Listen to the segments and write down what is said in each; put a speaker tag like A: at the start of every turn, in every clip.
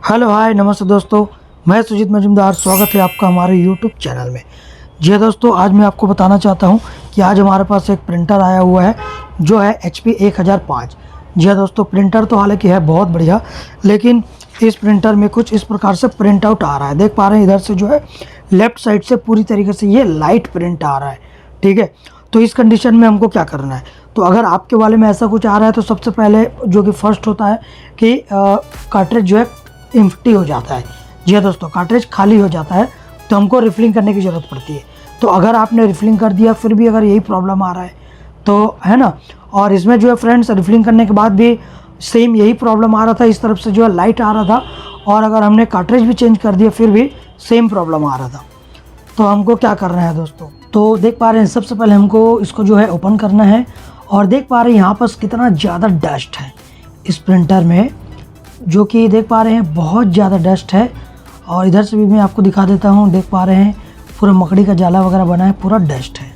A: Hello hi नमस्ते दोस्तों, मैं सुजीत मजुमदार। स्वागत है आपका हमारे यूट्यूब चैनल में। जी हाँ दोस्तों, आज मैं आपको बताना चाहता हूँ कि आज हमारे पास एक प्रिंटर आया हुआ है जो है HP 1005। जी हाँ दोस्तों, प्रिंटर तो हालांकि है बहुत बढ़िया, लेकिन इस प्रिंटर में कुछ इस प्रकार से प्रिंट आउट आ रहा है। देख पा रहे हैं इधर से जो है लेफ़्ट साइड से पूरी तरीके से ये लाइट प्रिंट आ रहा है। ठीक है, तो इस कंडीशन में हमको क्या करना है? तो अगर आपके वाले में ऐसा कुछ आ रहा है तो सबसे पहले जो कि फर्स्ट होता है कि कार्ट्रिज जो है एम्प्टी हो जाता है। जी हाँ दोस्तों, कार्ट्रिज खाली हो जाता है तो हमको रिफिलिंग करने की ज़रूरत पड़ती है। तो अगर आपने रिफिलिंग कर दिया फिर भी अगर यही प्रॉब्लम आ रहा है तो है ना, और इसमें जो है फ्रेंड्स रिफिलिंग करने के बाद भी सेम यही प्रॉब्लम आ रहा था, इस तरफ से जो है लाइट आ रहा था, और अगर हमने कार्ट्रिज भी चेंज कर दिया फिर भी सेम प्रॉब्लम आ रहा था। तो हमको क्या करना है दोस्तों? तो देख पा रहे हैं सबसे पहले हमको इसको जो है ओपन करना है, और देख पा रहे हैं यहाँ पर कितना ज़्यादा डस्ट है इस प्रिंटर में, जो कि देख पा रहे हैं बहुत ज़्यादा डस्ट है। और इधर से भी मैं आपको दिखा देता हूँ, देख पा रहे हैं पूरा मकड़ी का जाला वगैरह बना है, पूरा डस्ट है।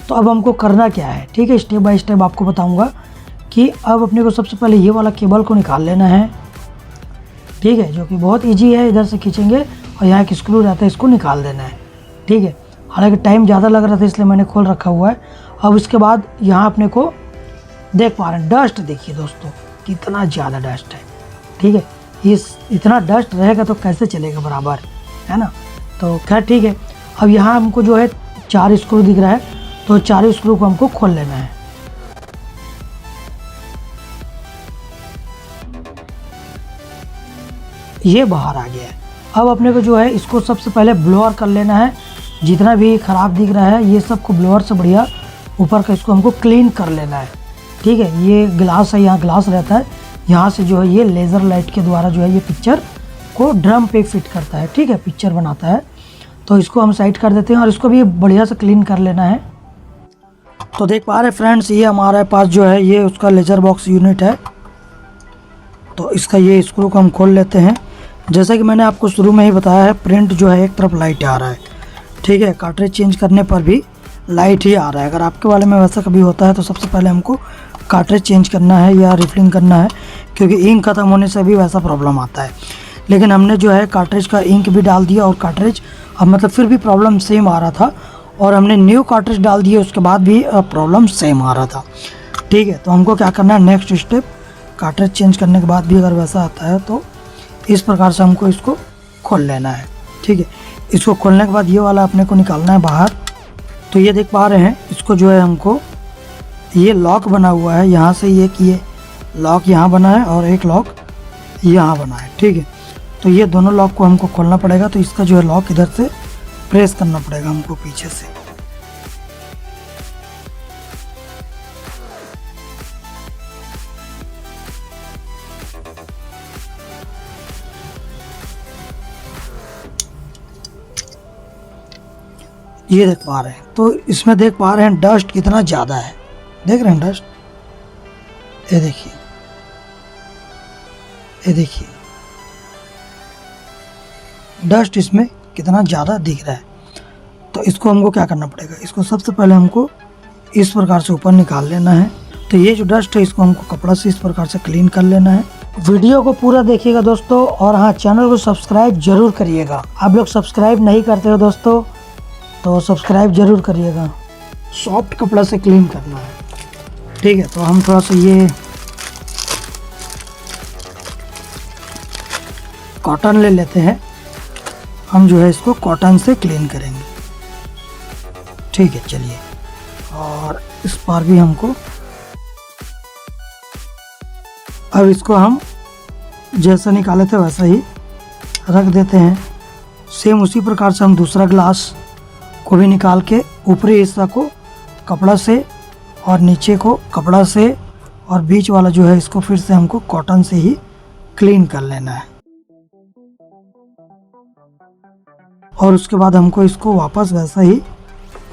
A: तो अब हमको करना क्या है? ठीक है, स्टेप बाय स्टेप आपको बताऊँगा कि अब अपने को सबसे पहले ये वाला केबल को निकाल लेना है। ठीक है, जो कि बहुत ईजी है। इधर से खींचेंगे और यहाँ एक स्क्रू रहता है, इसको निकाल देना है। ठीक है, हालांकि टाइम ज़्यादा लग रहा था इसलिए मैंने खोल रखा हुआ है। अब इसके बाद यहाँ अपने को देख पा रहे हैं डस्ट, देखिए दोस्तों कितना ज़्यादा डस्ट है। ठीक है, इस इतना डस्ट रहेगा तो कैसे चलेगा बराबर, है ना। तो खैर ठीक है, अब यहाँ हमको जो है 4 स्क्रू दिख रहा है, तो 4 स्क्रू को हमको खोल लेना है। ये बाहर आ गया है। अब अपने को जो है इसको सबसे पहले ब्लोअर कर लेना है। जितना भी ख़राब दिख रहा है ये सब को ब्लोअर से बढ़िया ऊपर का इसको हमको क्लीन कर लेना है। ठीक है, ये ग्लास है, यहाँ ग्लास रहता है, यहाँ से जो है ये लेज़र लाइट के द्वारा जो है ये पिक्चर को ड्रम पे फिट करता है। ठीक है, पिक्चर बनाता है। तो इसको हम साइड कर देते हैं और इसको भी बढ़िया से क्लीन कर लेना है। तो देख पा रहे हैं फ्रेंड्स, ये हमारे पास जो है ये उसका लेज़र बॉक्स यूनिट है। तो इसका ये स्क्रू को हम खोल लेते हैं। जैसा कि मैंने आपको शुरू में ही बताया है, प्रिंट जो है एक तरफ लाइट आ रहा है। ठीक है, कार्ट्रिज चेंज करने पर भी लाइट ही आ रहा है। अगर आपके वाले में वैसा कभी होता है तो सबसे पहले हमको कार्ट्रिज चेंज करना है या रिफिलिंग करना है, क्योंकि इंक ख़त्म होने से भी वैसा प्रॉब्लम आता है। लेकिन हमने जो है कार्ट्रिज का इंक भी डाल दिया और कार्ट्रिज अब मतलब फिर भी प्रॉब्लम सेम आ रहा था, और हमने न्यू कार्ट्रिज डाल दिए उसके बाद भी प्रॉब्लम सेम आ रहा था। ठीक है, तो हमको क्या करना है, नेक्स्ट स्टेप कार्ट्रिज चेंज करने के बाद भी अगर वैसा आता है तो इस प्रकार से हमको इसको खोल लेना है। ठीक है, इसको खोलने के बाद ये वाला अपने को निकालना है बाहर। तो ये देख पा रहे हैं इसको जो है हमको ये लॉक बना हुआ है, यहाँ से ये लॉक यहाँ बना है और एक लॉक यहाँ बना है। ठीक है, तो ये दोनों लॉक को हमको खोलना पड़ेगा। तो इसका जो है लॉक इधर से प्रेस करना पड़ेगा हमको पीछे से। ये देख पा रहे हैं, तो इसमें देख पा रहे हैं डस्ट कितना ज़्यादा है। देख रहे हैं डस्ट, ये देखिए, ये देखिए डस्ट इसमें कितना ज़्यादा दिख रहा है। तो इसको हमको क्या करना पड़ेगा, इसको सबसे पहले हमको इस प्रकार से ऊपर निकाल लेना है। तो ये जो डस्ट है इसको हमको कपड़ा से इस प्रकार से क्लीन कर लेना है। वीडियो को पूरा देखिएगा दोस्तों, और हाँ, चैनल को सब्सक्राइब जरूर करिएगा। आप लोग सब्सक्राइब नहीं करते हो दोस्तों, तो सब्सक्राइब जरूर करिएगा। सॉफ्ट कपड़ा से क्लीन करना है। ठीक है, तो हम थोड़ा सा ये कॉटन ले लेते हैं, हम जो है इसको कॉटन से क्लीन करेंगे। ठीक है, चलिए, और इस पर भी हमको अब इसको हम जैसा निकाले थे वैसा ही रख देते हैं। सेम उसी प्रकार से हम दूसरा ग्लास को भी निकाल के ऊपरी हिस्सा को कपड़ा से और नीचे को कपड़ा से और बीच वाला जो है इसको फिर से हमको कॉटन से ही क्लीन कर लेना है। और उसके बाद हमको इसको वापस वैसा ही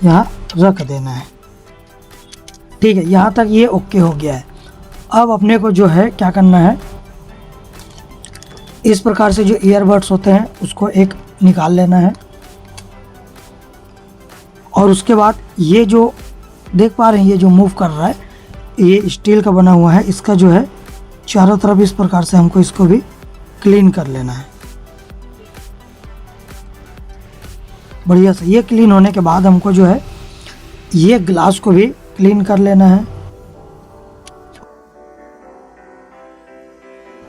A: यहाँ रख देना है। ठीक है, यहाँ तक ये ओके हो गया है। अब अपने को जो है क्या करना है, इस प्रकार से जो ईयरबड्स होते हैं उसको एक निकाल लेना है, और उसके बाद ये जो देख पा रहे हैं ये जो मूव कर रहा है ये स्टील का बना हुआ है। इसका जो है चारों तरफ इस प्रकार से हमको इसको भी क्लीन कर लेना है बढ़िया से। ये क्लीन होने के बाद हमको जो है ये ग्लास को भी क्लीन कर लेना है,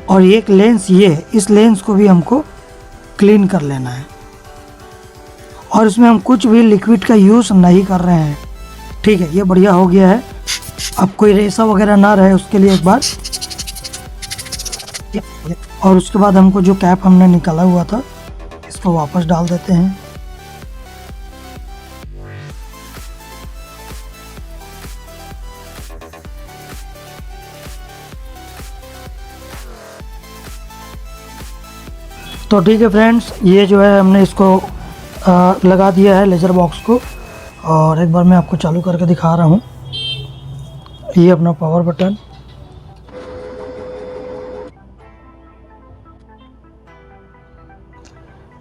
A: और एक लेंस ये है, इस लेंस को भी हमको क्लीन कर लेना है। और इसमें हम कुछ भी लिक्विड का यूज़ नहीं कर रहे हैं, ठीक है। ये बढ़िया हो गया है। अब कोई रेसा वगैरह ना रहे उसके लिए एक बार, और उसके बाद हमको जो कैप हमने निकाला हुआ था इसको वापस डाल देते हैं। तो ठीक है फ्रेंड्स, ये जो है हमने इसको लगा दिया है लेज़र बॉक्स को, और एक बार मैं आपको चालू करके दिखा रहा हूँ। ये अपना पावर बटन,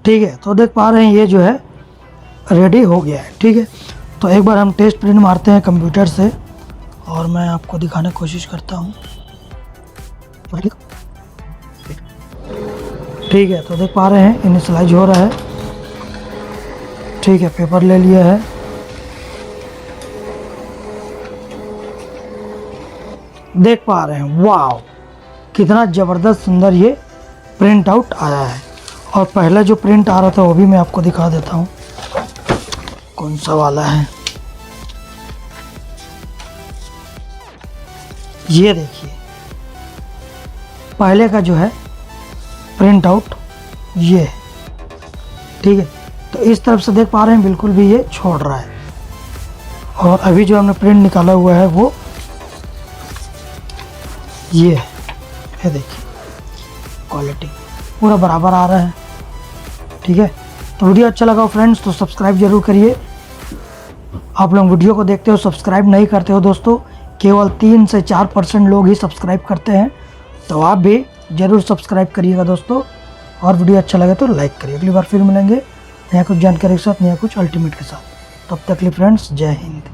A: ठीक है। तो देख पा रहे हैं ये जो है रेडी हो गया है, ठीक है। तो एक बार हम टेस्ट प्रिंट मारते हैं कंप्यूटर से, और मैं आपको दिखाने की कोशिश करता हूँ, ठीक है। तो देख पा रहे हैं इनिशियलाइज हो रहा है, ठीक है। पेपर ले लिया है, देख पा रहे हैं, वाव कितना ज़बरदस्त सुंदर ये प्रिंट आउट आया है। और पहले जो प्रिंट आ रहा था वो भी मैं आपको दिखा देता हूँ कौन सा वाला है। ये देखिए पहले का जो है प्रिंट आउट ये है, ठीक है। तो इस तरफ से देख पा रहे हैं बिल्कुल भी ये छोड़ रहा है। और अभी जो हमने प्रिंट निकाला हुआ है वो ये है, ये देखिए क्वालिटी पूरा बराबर आ रहा है, ठीक है। तो वीडियो अच्छा लगा हो फ्रेंड्स तो सब्सक्राइब जरूर करिए। आप लोग वीडियो को देखते हो सब्सक्राइब नहीं करते हो दोस्तों, केवल 3 से 4% लोग ही सब्सक्राइब करते हैं। तो आप भी ज़रूर सब्सक्राइब करिएगा दोस्तों, और वीडियो अच्छा लगे तो लाइक करिए। अगली बार फिर मिलेंगे नया कुछ जानकारी के साथ, नया कुछ अल्टीमेट के साथ। तब तक के लिए फ्रेंड्स, जय हिंद।